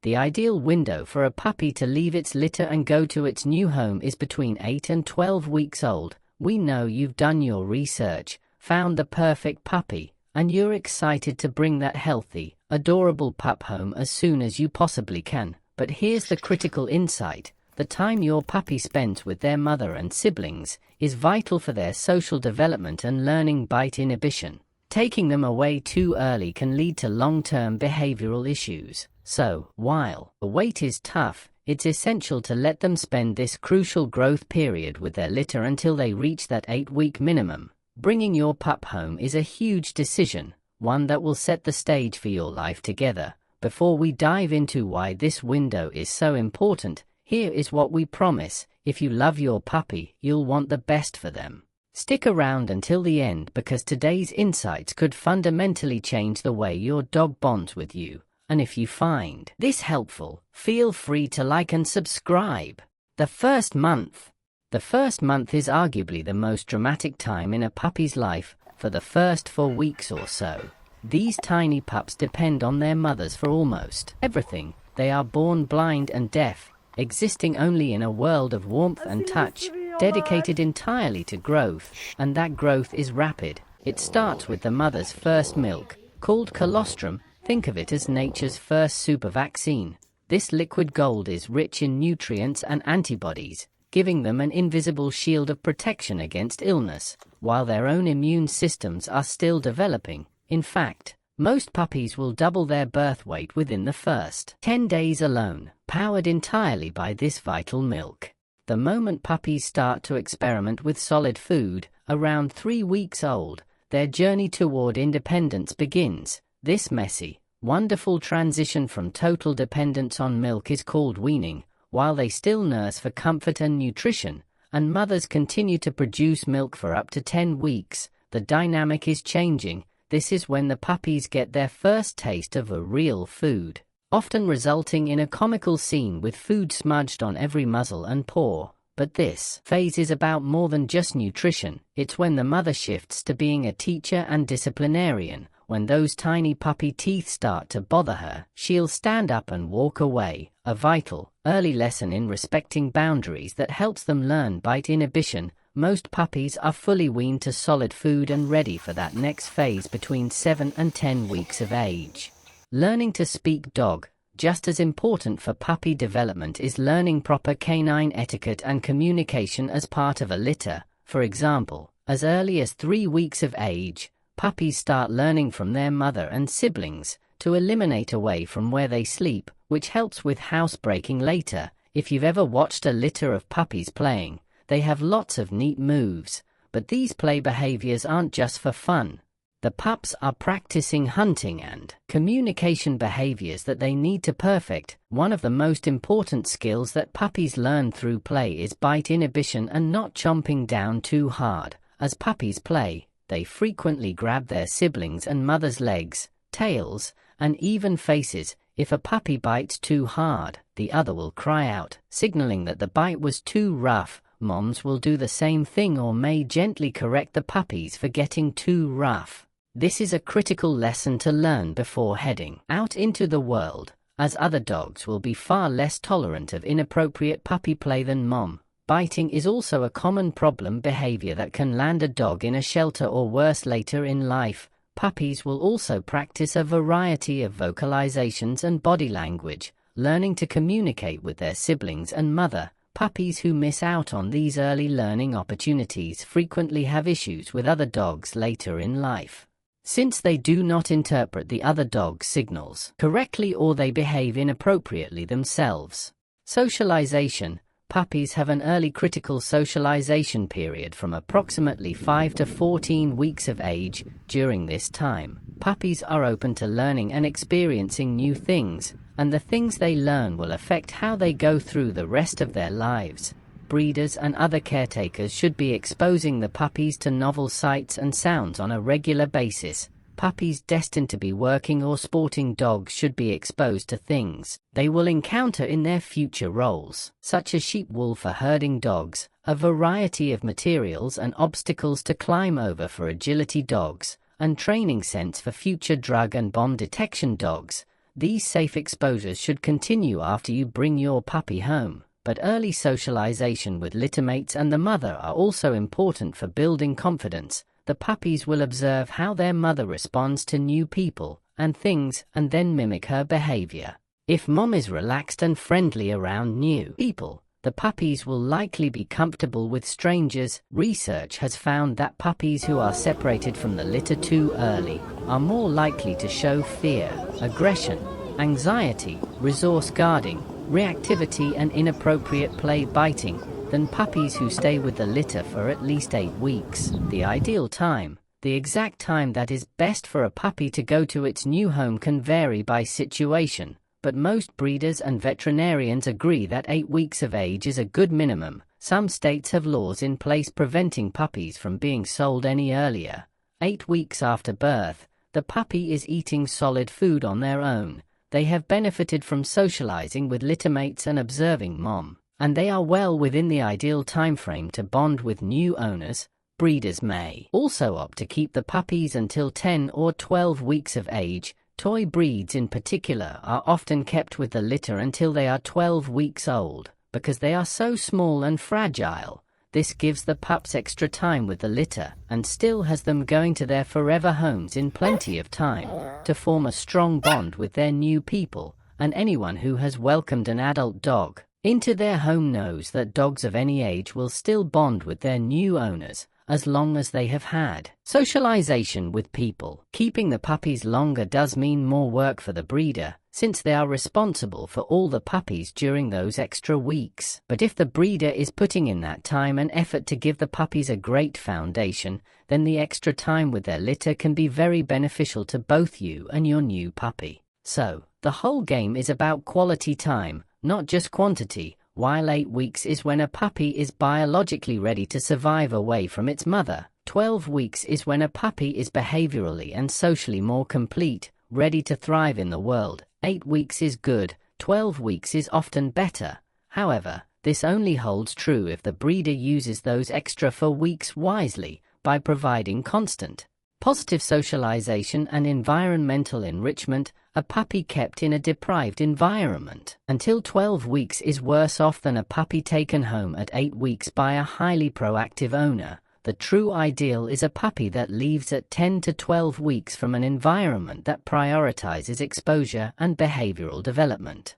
The ideal window for a puppy to leave its litter and go to its new home is between 8 and 12 weeks old. We know you've done your research, found the perfect puppy, and you're excited to bring that healthy, adorable pup home as soon as you possibly can. But here's the critical insight. The time your puppy spends with their mother and siblings is vital for their social development and learning bite inhibition. Taking them away too early can lead to long-term behavioral issues. So, while the wait is tough, it's essential to let them spend this crucial growth period with their litter until they reach that 8-week minimum. Bringing your pup home is a huge decision, one that will set the stage for your life together. Before we dive into why this window is so important, here is what we promise: if you love your puppy, you'll want the best for them. Stick around until the end because today's insights could fundamentally change the way your dog bonds with you. And if you find this helpful, feel free to like and subscribe. The first month. The first month is arguably the most dramatic time in a puppy's life. For the first 4 weeks or so, these tiny pups depend on their mothers for almost everything. They are born blind and deaf, existing only in a world of warmth and touch, dedicated entirely to growth, and that growth is rapid. It starts with the mother's first milk, called colostrum. Think of it as nature's first super vaccine. This liquid gold is rich in nutrients and antibodies, giving them an invisible shield of protection against illness, while their own immune systems are still developing. In fact, most puppies will double their birth weight within the first 10 days alone, powered entirely by this vital milk. The moment puppies start to experiment with solid food, around 3 weeks old, their journey toward independence begins. This messy, wonderful transition from total dependence on milk is called weaning. While they still nurse for comfort and nutrition, and mothers continue to produce milk for up to 10 weeks, the dynamic is changing. This is when the puppies get their first taste of a real food, often resulting in a comical scene with food smudged on every muzzle and paw. But this phase is about more than just nutrition. It's when the mother shifts to being a teacher and disciplinarian. When those tiny puppy teeth start to bother her, she'll stand up and walk away, a vital, early lesson in respecting boundaries that helps them learn bite inhibition. Most puppies are fully weaned to solid food and ready for that next phase between 7 and 10 weeks of age. Learning to speak dog. Just as important for puppy development is learning proper canine etiquette and communication as part of a litter. For example, as early as 3 weeks of age, puppies start learning from their mother and siblings to eliminate away from where they sleep, which helps with housebreaking later. If you've ever watched a litter of puppies playing, they have lots of neat moves, but these play behaviors aren't just for fun. The pups are practicing hunting and communication behaviors that they need to perfect. One of the most important skills that puppies learn through play is bite inhibition and not chomping down too hard. As puppies play, they frequently grab their siblings and mother's legs, tails, and even faces. If a puppy bites too hard, the other will cry out, signaling that the bite was too rough. Moms will do the same thing or may gently correct the puppies for getting too rough. This is a critical lesson to learn before heading out into the world, as other dogs will be far less tolerant of inappropriate puppy play than mom. Biting is also a common problem behavior that can land a dog in a shelter or worse later in life. Puppies will also practice a variety of vocalizations and body language, learning to communicate with their siblings and mother. Puppies who miss out on these early learning opportunities frequently have issues with other dogs later in life, since they do not interpret the other dog's signals correctly or they behave inappropriately themselves. Socialization. Puppies have an early critical socialization period from approximately 5 to 14 weeks of age. During this time, puppies are open to learning and experiencing new things, and the things they learn will affect how they go through the rest of their lives. Breeders and other caretakers should be exposing the puppies to novel sights and sounds on a regular basis. Puppies destined to be working or sporting dogs should be exposed to things they will encounter in their future roles, such as sheep wool for herding dogs, a variety of materials and obstacles to climb over for agility dogs, and training scents for future drug and bomb detection dogs. These safe exposures should continue after you bring your puppy home, but early socialization with littermates and the mother are also important for building confidence. The puppies will observe how their mother responds to new people and things and then mimic her behavior. If mom is relaxed and friendly around new people, the puppies will likely be comfortable with strangers. Research has found that puppies who are separated from the litter too early are more likely to show fear, aggression, anxiety, resource guarding, reactivity and inappropriate play biting than puppies who stay with the litter for at least 8 weeks. The ideal time, the exact time that is best for a puppy to go to its new home can vary by situation, but most breeders and veterinarians agree that 8 weeks of age is a good minimum. Some states have laws in place preventing puppies from being sold any earlier. 8 weeks after birth, the puppy is eating solid food on their own. They have benefited from socializing with littermates and observing mom, and they are well within the ideal timeframe to bond with new owners. Breeders may also opt to keep the puppies until 10 or 12 weeks of age. Toy breeds in particular are often kept with the litter until they are 12 weeks old, because they are so small and fragile. This gives the pups extra time with the litter and still has them going to their forever homes in plenty of time to form a strong bond with their new people, and anyone who has welcomed an adult dog into their home knows that dogs of any age will still bond with their new owners as long as they have had socialization with people. Keeping the puppies longer does mean more work for the breeder, since they are responsible for all the puppies during those extra weeks. But if the breeder is putting in that time and effort to give the puppies a great foundation, then the extra time with their litter can be very beneficial to both you and your new puppy. So, the whole game is about quality time, not just quantity. While 8 weeks is when a puppy is biologically ready to survive away from its mother, 12 weeks is when a puppy is behaviorally and socially more complete, ready to thrive in the world. 8 weeks is good, 12 weeks is often better. However, this only holds true if the breeder uses those extra 4 weeks wisely by providing constant, positive socialization and environmental enrichment. A puppy kept in a deprived environment until 12 weeks is worse off than a puppy taken home at 8 weeks by a highly proactive owner. The true ideal is a puppy that leaves at 10 to 12 weeks from an environment that prioritizes exposure and behavioral development.